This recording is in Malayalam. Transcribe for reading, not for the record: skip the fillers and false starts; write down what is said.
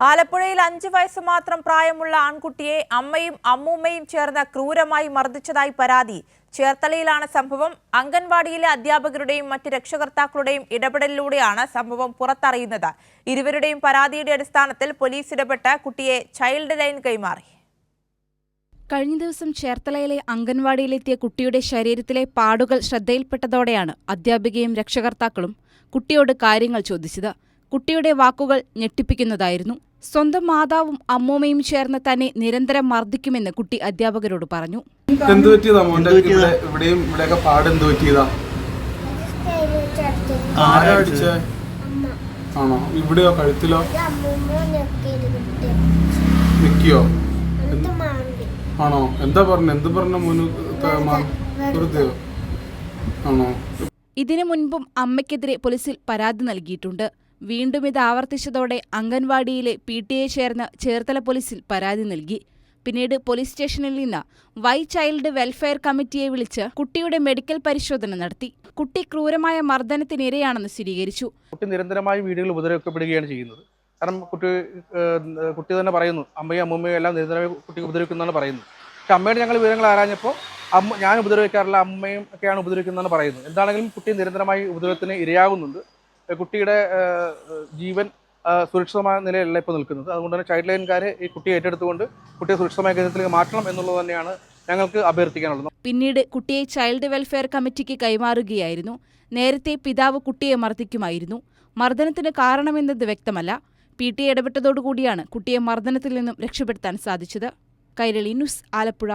ആലപ്പുഴയിൽ 5 വയസ്സ് മാത്രം പ്രായമുള്ള ആൺകുട്ടിയെ അമ്മയും അമ്മൂമ്മയും ചേർന്ന് ക്രൂരമായി മർദ്ദിച്ചതായി പരാതി. ചേർത്തലയിലാണ് സംഭവം. അംഗൻവാടിയിലെ അധ്യാപകരുടെയും മറ്റ് രക്ഷകർത്താക്കളുടെയും ഇടപെടലിലൂടെയാണ് സംഭവം പുറത്തറിയുന്നത്. ഇരുവരുടെയും പരാതിയുടെ അടിസ്ഥാനത്തിൽ പോലീസ് ഇടപെട്ട് കുട്ടിയെ ചൈൽഡ് ലൈൻ കൈമാറി. കഴിഞ്ഞ ദിവസം ചേർത്തലയിലെ അംഗൻവാടിയിലെത്തിയ കുട്ടിയുടെ ശരീരത്തിലെ പാടുകൾ ശ്രദ്ധയിൽപ്പെട്ടതോടെയാണ് അധ്യാപികയും രക്ഷകർത്താക്കളും കുട്ടിയോട് കാര്യങ്ങൾ ചോദിച്ചത്. കുട്ടിയുടെ വാക്കുകൾ ഞെട്ടിപ്പിക്കുന്നതായിരുന്നു. സ്വന്തം മാതാവും അമ്മൂമ്മയും ചേർന്ന് തന്നെ നിരന്തരം മർദ്ദിക്കുമെന്ന് കുട്ടി അധ്യാപകരോട് പറഞ്ഞു. ആണോ? എന്താ പറഞ്ഞു? ഇതിനു മുൻപും അമ്മയ്ക്കെതിരെ പോലീസിൽ പരാതി നൽകിയിട്ടുണ്ട്. വീണ്ടും ഇത് ആവർത്തിച്ചതോടെ അംഗൻവാടിയിലെ PTA ചേർന്ന് ചേർത്തല പോലീസിൽ പരാതി നൽകി. പിന്നീട് പോലീസ് സ്റ്റേഷനിൽ നിന്ന് ചൈൽഡ് വെൽഫെയർ കമ്മിറ്റിയെ വിളിച്ച് കുട്ടിയുടെ മെഡിക്കൽ പരിശോധന നടത്തി. കുട്ടി ക്രൂരമായ മർദ്ദനത്തിനിരയാണെന്ന് സ്ഥിരീകരിച്ചു. കുട്ടി നിരന്തരമായി വീടുകളിൽ ഉപദ്രവിക്കപ്പെടുകയാണ് ചെയ്യുന്നത്. കാരണം കുട്ടി തന്നെ പറയുന്നു, അമ്മയും അമ്മൂമ്മയും എല്ലാം നിരന്തരമായി കുട്ടി ഉപദ്രവിക്കുന്നതാണ് പറയുന്നത്. പക്ഷെ അമ്മയുടെ ഞങ്ങൾ വിവരങ്ങൾ ആരാഞ്ഞപ്പോൾ ഞാൻ ഉപദ്രവിക്കാറില്ല, അമ്മയും ഒക്കെയാണ് ഉപദ്രവിക്കുന്നതെന്ന് പറയുന്നു. എന്താണെങ്കിലും കുട്ടി നിരന്തരമായി ഉപദ്രവത്തിന് ഇരയാകുന്നുണ്ട്. കുട്ടിയുടെ ജീവൻ സുരക്ഷിതമായ നിലയല്ല ഇപ്പോൾ നിൽക്കുന്നത്. അതുകൊണ്ട് തന്നെ ചൈൽഡ് ലൈൻകാരെ ഈ കുട്ടിയെ ഏറ്റെടുത്തുകൊണ്ട് കുട്ടിയെ സുരക്ഷിതമായ കേന്ദ്രത്തിലേക്ക് മാറ്റണം എന്നുള്ളത് തന്നെയാണ് ഞങ്ങൾക്ക് അഭ്യർത്ഥിക്കാനുള്ളത്. പിന്നീട് കുട്ടിയെ ചൈൽഡ് വെൽഫെയർ കമ്മിറ്റിക്ക് കൈമാറുകയായിരുന്നു. നേരത്തെ പിതാവ് കുട്ടിയെ മർദ്ദിക്കുമായിരുന്നു. മർദ്ദനത്തിന് കാരണമെന്നത് വ്യക്തമല്ല. PTA ഇടപെട്ടതോടുകൂടിയാണ് കുട്ടിയെ മർദ്ദനത്തിൽ നിന്നും രക്ഷപ്പെടുത്താൻ സാധിച്ചത്. കൈരളി ന്യൂസ്, ആലപ്പുഴ.